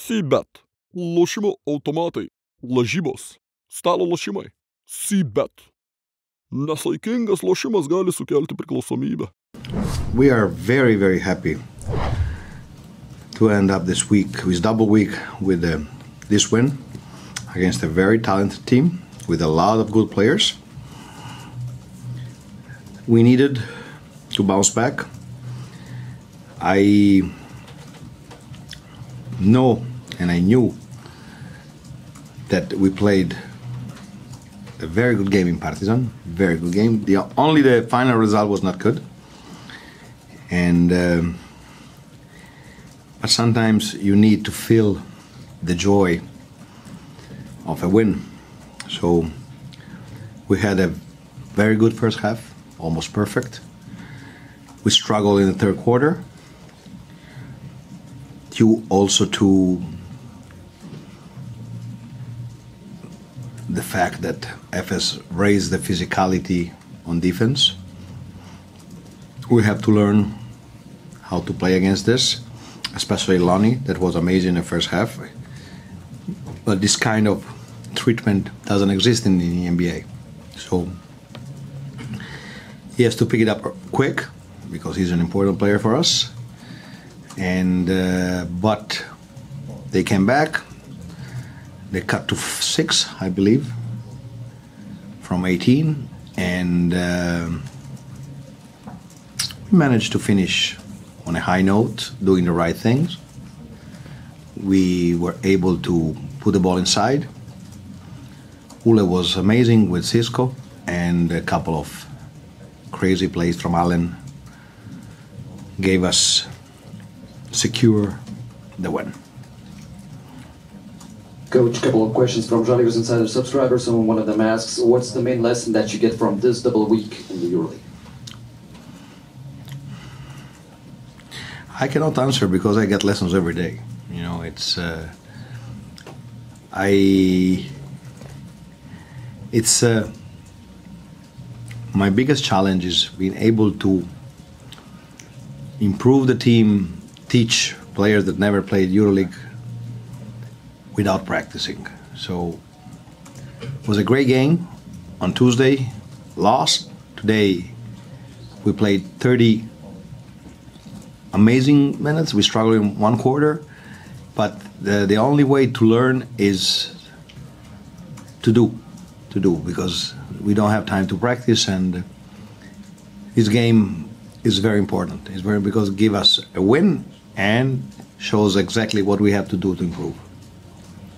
Sybet. Lošimo automatai. Lažybos. Stalo lošimai. Sybet. Nesaikingas lošimas gali sukelti priklausomybę. We are very, very happy to end up this week, this double week, with this win against a very talented team with a lot of good players. We needed to bounce back. I know and I knew that we played a very good game in Partizan, very good game. Only the final result was not good. And but sometimes you need to feel the joy of a win. So we had a very good first half, almost perfect. We struggled in the third quarter, due also to the fact that FS raised the physicality on defense. We have to learn how to play against this, especially Lonnie, that was amazing in the first half. But this kind of treatment doesn't exist in the NBA. So he has to pick it up quick because he's an important player for us. And but they came back. They cut to 6, I believe, from 18, and we managed to finish on a high note, doing the right things. We were able to put the ball inside. Ule was amazing with Cisco, and a couple of crazy plays from Allen gave us secure the win. Coach, a couple of questions from Žalgiris Insider subscribers, and one of them asks, what's the main lesson that you get from this double week in the EuroLeague? I cannot answer because I get lessons every day. You know, it's my biggest challenge is being able to improve the team, teach players that never played EuroLeague without practicing. So it was a great game on Tuesday, lost. Today we played 30 amazing minutes. We struggled in one quarter, but the only way to learn is to do because we don't have time to practice, and this game is very important. It's very because it gives us a win and shows exactly what we have to do to improve.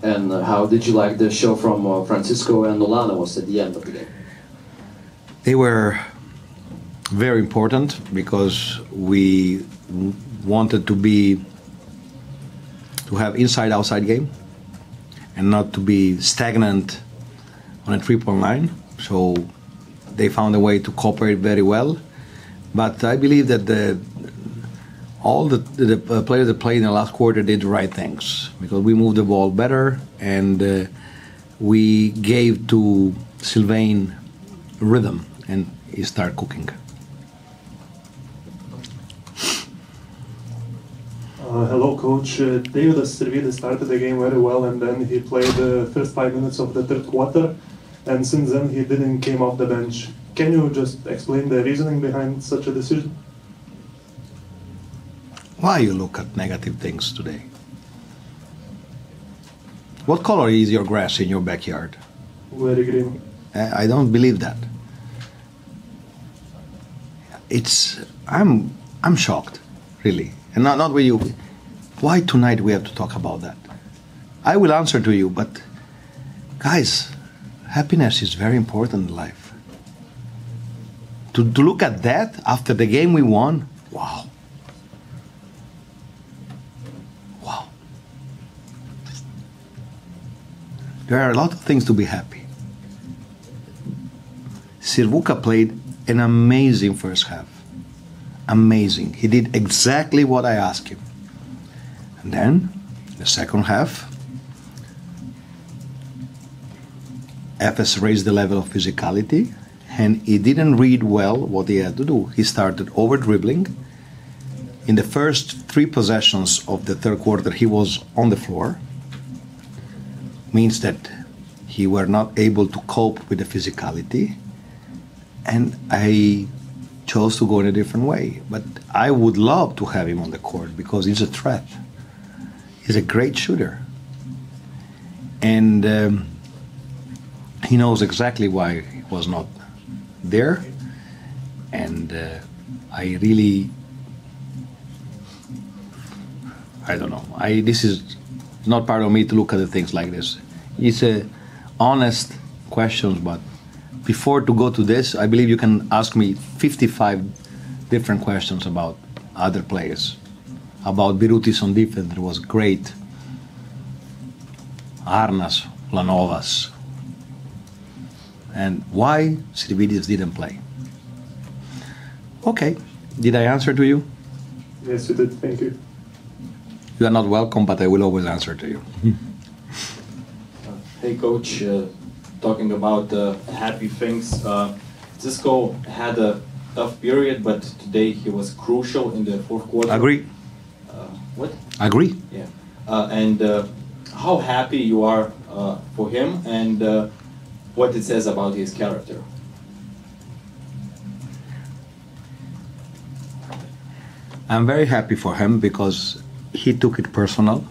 And how did you like the show from Francisco and Nolanos at the end of the game? They were very important because we wanted to have inside-outside game and not to be stagnant on a 3-point line. So they found a way to cooperate very well. But I believe that all the players that played in the last quarter did the right things because we moved the ball better and we gave to Sylvain rhythm and he started cooking. Hello, Coach. David Sirvidis started the game very well, and then he played the first 5 minutes of the third quarter, and since then he didn't came off the bench. Can you just explain the reasoning behind such a decision? Why you look at negative things today? What color is your grass in your backyard? Very green. I don't believe that. I'm shocked, really. And not with you. Why tonight we have to talk about that? I will answer to you, but guys, happiness is very important in life. To look at that after the game we won, wow. Wow. There are a lot of things to be happy. Sirvuka played an amazing first half. Amazing. He did exactly what I asked him. And then, the second half, FS raised the level of physicality, and he didn't read well what he had to do. He started over-dribbling, In the first 3 possessions of the third quarter, he was on the floor. Means that he were not able to cope with the physicality. And I chose to go in a different way. But I would love to have him on the court because he's a threat. He's a great shooter. And he knows exactly why he was not there. And I really, I don't know. This is not part of me to look at the things like this. It's a honest questions, but before to go to this, I believe you can ask me 55 different questions about other players. About Birutis on defense, it was great. Arnas, Lanovas. And why Sirvidis didn't play. Okay, did I answer to you? Yes, you did. Thank you. You are not welcome, but I will always answer to you. Hey, Coach. Talking about happy things. Zisco had a tough period, but today he was crucial in the fourth quarter. Agree. What? Agree. Yeah. And how happy you are for him and what it says about his character. I'm very happy for him because he took it personal.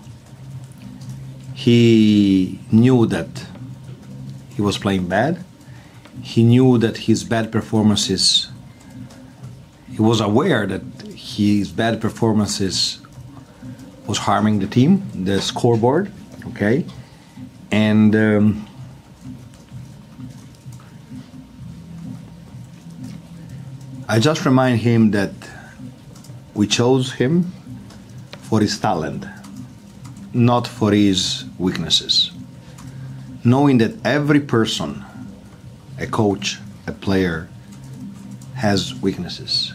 He knew that he was playing bad. He knew that his bad performances, he was aware that his bad performances was harming the team, the scoreboard, okay? And I just remind him that we chose him for his talent, not for his weaknesses. Knowing that every person, a coach, a player, has weaknesses.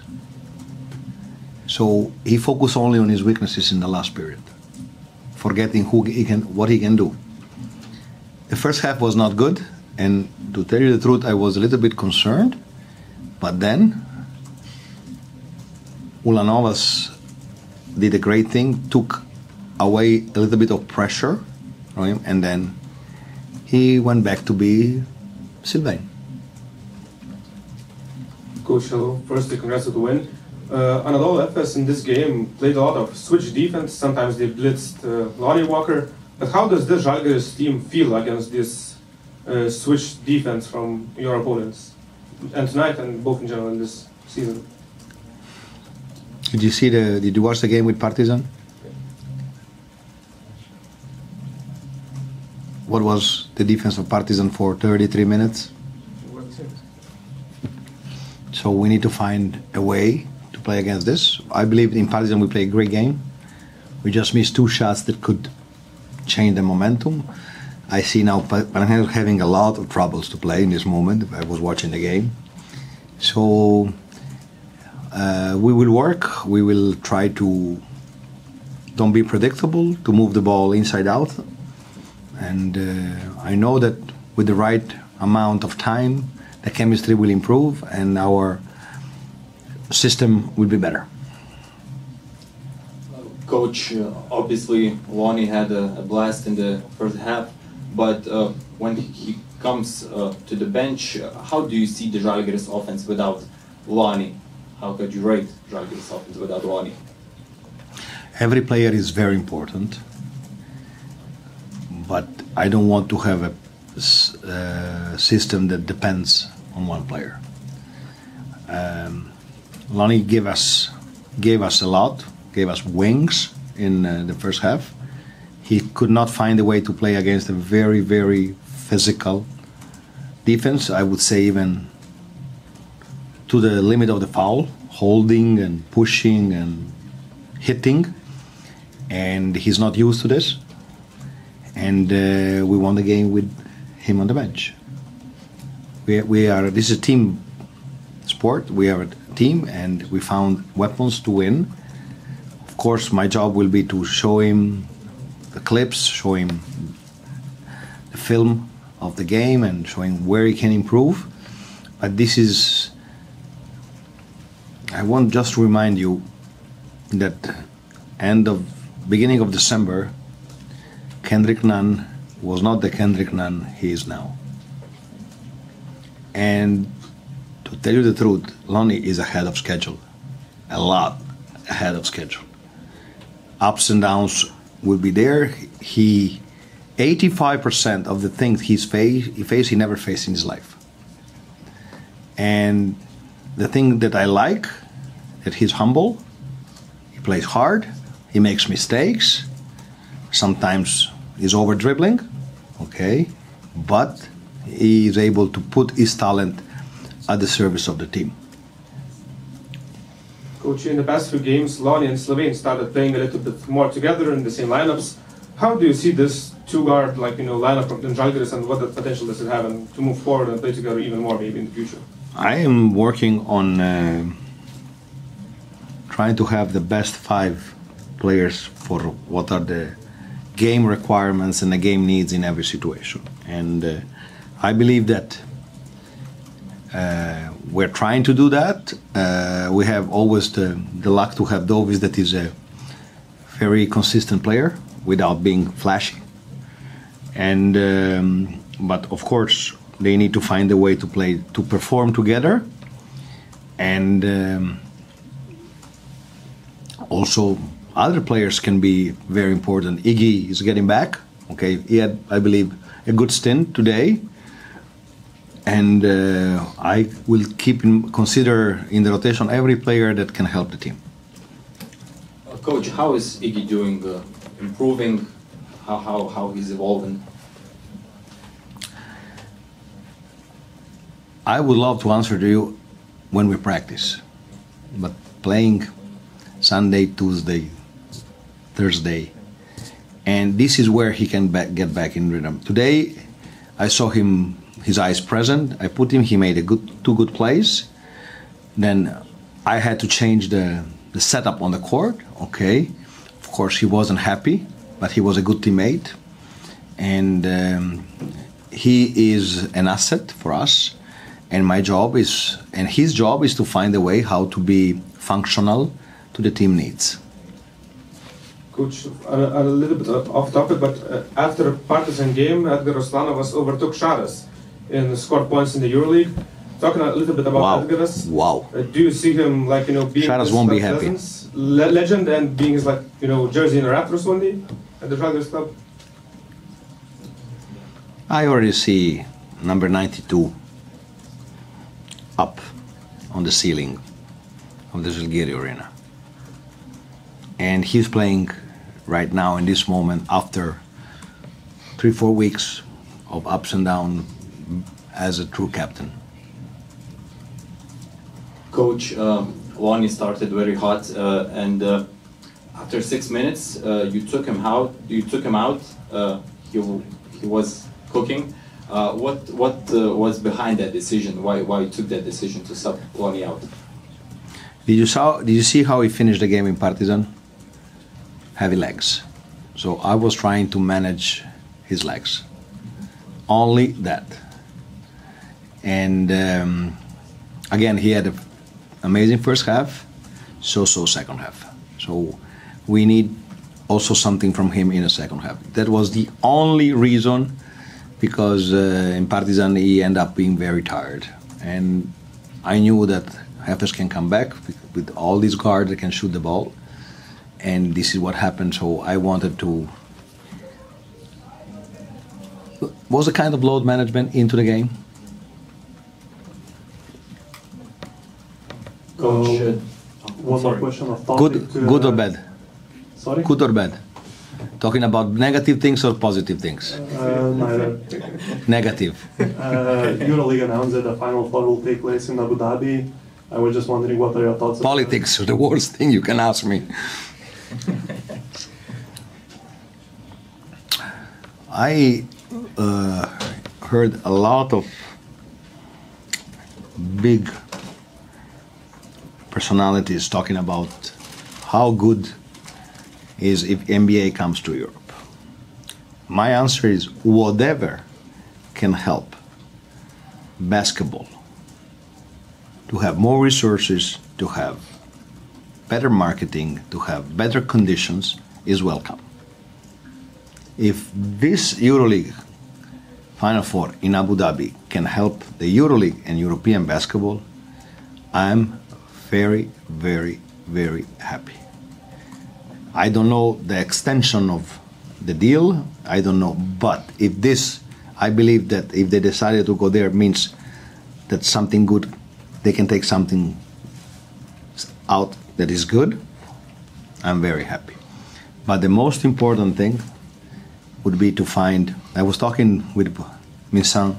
So he focused only on his weaknesses in the last period, forgetting what he can do. The first half was not good, and to tell you the truth, I was a little bit concerned, but then Ulanovas did a great thing, took away a little bit of pressure from him, and then he went back to be Sylvain. Coach, hello. Firstly, congrats on the win. Anadolu Efes in this game played a lot of switch defense. Sometimes they blitzed Lonnie Walker. But how does this Žalgiris team feel against this switch defense from your opponents? And tonight and both in general in this season. Did you watch the game with Partizan? What was the defense of Partizan for 33 minutes? So we need to find a way to play against this. I believe in Partizan we played a great game. We just missed 2 shots that could change the momentum. I see now Panathinaikos having a lot of troubles to play in this moment. I was watching the game. So we will work. We will try to don't be predictable, to move the ball inside out. And I know that with the right amount of time, the chemistry will improve and our system will be better. Coach, obviously Lonnie had a blast in the first half, but when he comes to the bench, how do you see the Žalgiris offense without Lonnie? How could you rate Žalgiris offense without Lonnie? Every player is very important, but I don't want to have a system that depends on one player. Lonnie gave us a lot, gave us wings in the first half. He could not find a way to play against a very, very physical defense. I would say even to the limit of the foul, holding and pushing and hitting. And he's not used to this. And we won the game with him on the bench. This is a team sport. We are a team and we found weapons to win. Of course, my job will be to show him the clips, show him the film of the game and show him where he can improve. But this is, I want just to remind you, that beginning of December, Kendrick Nunn was not the Kendrick Nunn he is now. And to tell you the truth, Lonnie is ahead of schedule, a lot ahead of schedule. Ups and downs will be there. 85% of the things he never faced in his life. And the thing that I like, that he's humble, he plays hard, he makes mistakes, sometimes he's over dribbling, okay, but he is able to put his talent at the service of the team. Coach, in the past few games, Lonnie and Slovene started playing a little bit more together in the same lineups. How do you see this two-guard lineup from Žalgiris, and what potential does it have to move forward and play together even more maybe in the future? I am working on trying to have the best 5 players for what are the game requirements and the game needs in every situation. And I believe that we're trying to do that. We have always the luck to have Dovis, that is a very consistent player without being flashy. And but of course they need to find a way to perform together. And also other players can be very important. Iggy is getting back. Okay, he had, I believe, a good stint today. And I will consider in the rotation every player that can help the team. Coach, how is Iggy doing? Improving? How he's evolving? I would love to answer to you when we practice, but playing Sunday, Tuesday, Thursday, and this is where he can get back in rhythm. Today, I saw him, his eyes present. I put him. He made two good plays. Then I had to change the setup on the court. Okay, of course he wasn't happy, but he was a good teammate, and he is an asset for us. And my job is, and his job is to find a way how to be functional to the team needs. Coach, a little bit off topic, but after a Partizan game, Edgar Ruslanovas overtook Šaras and scored points in the EuroLeague. Talking a little bit about Edgaras. Wow. Do you see him being Šaras won't be happy. Legend and being his jersey in the Raptors one day at the Žalgiris club? I already see number 92 up on the ceiling of the Žalgiris arena. And he's playing right now in this moment after 3-4 weeks of ups and downs as a true captain. Coach, Lonnie started very hot, and after 6 minutes, you took him out. He was cooking. What was behind that decision? Why you took that decision to sub Lonnie out? Did you see how he finished the game in Partizan? Heavy legs. So I was trying to manage his legs. Only that. And again, he had an amazing first half, so second half. So we need also something from him in the second half. That was the only reason, because in Partizan he ended up being very tired. And I knew that Hefes can come back with all these guards that can shoot the ball. And this is what happened, so I wanted to... Was a kind of load management into the game? One more question of topic. Good or bad? Sorry? Good or bad? Talking about negative things or positive things? Neither. Negative. EuroLeague announced that the Final Four will take place in Abu Dhabi. I was just wondering, what are your thoughts? Politics are the worst thing you can ask me. I heard a lot of big personalities talking about how good is if NBA comes to Europe. My answer is whatever can help basketball to have more resources, to have better marketing, to have better conditions is welcome. If this EuroLeague Final Four in Abu Dhabi can help the EuroLeague and European basketball, I'm very, very, very happy. I don't know the extension of the deal, I don't know, but if this, I believe that if they decided to go there, means that something good, they can take something out that is good, I'm very happy. But the most important thing would be to find, I was talking with Vincent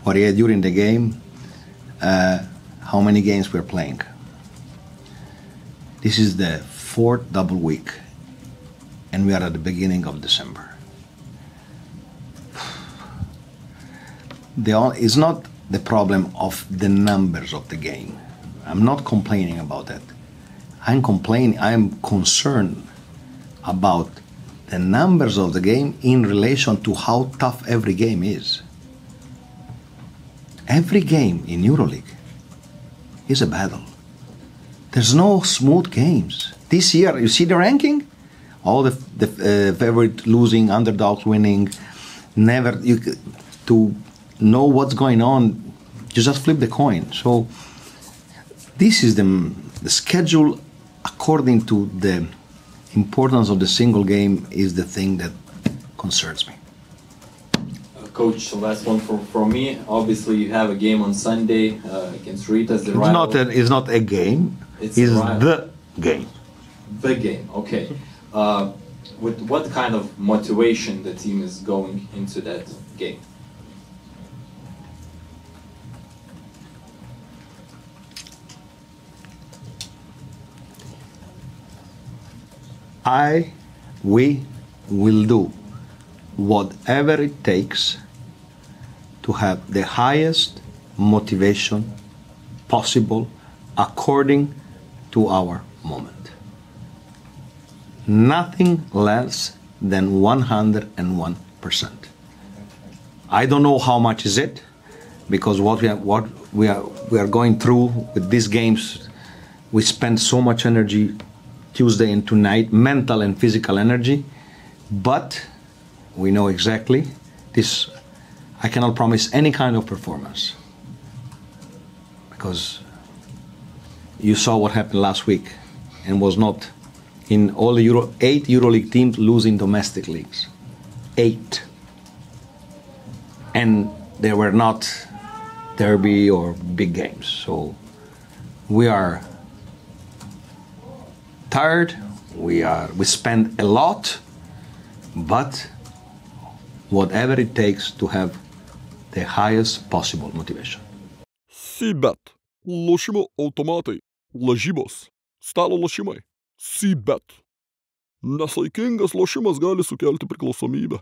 Poirier during the game, how many games we're playing. This is the fourth double week, and we are at the beginning of December. It's not the problem of the numbers of the game. I'm not complaining about that. I'm concerned about the numbers of the game in relation to how tough every game is. Every game in EuroLeague is a battle. There's no smooth games. This year, you see the ranking? All the favorite losing, underdogs winning, to know what's going on, you just flip the coin. So this is the schedule according to the importance of the single game is the thing that concerns me. Coach, last one from me. Obviously, you have a game on Sunday against Ritas. It's not a game. It's the game. The game. Okay. With what kind of motivation the team is going into that game? We will do whatever it takes to have the highest motivation possible according to our moment. Nothing less than 101%. I don't know how much is it, because what we are going through with these games, we spend so much energy Tuesday and tonight, mental and physical energy, but we know exactly this. I cannot promise any kind of performance, because you saw what happened last week, and was not in all the 8 EuroLeague teams losing domestic leagues. 8. And they were not derby or big games. So we are tired, we spend a lot, but whatever it takes to have the highest possible motivation. CBET. Lošimo automatai. Lažybos. Stalo lošimai. CBET. Nesaikingas lošimas gali sukelti priklausomybę.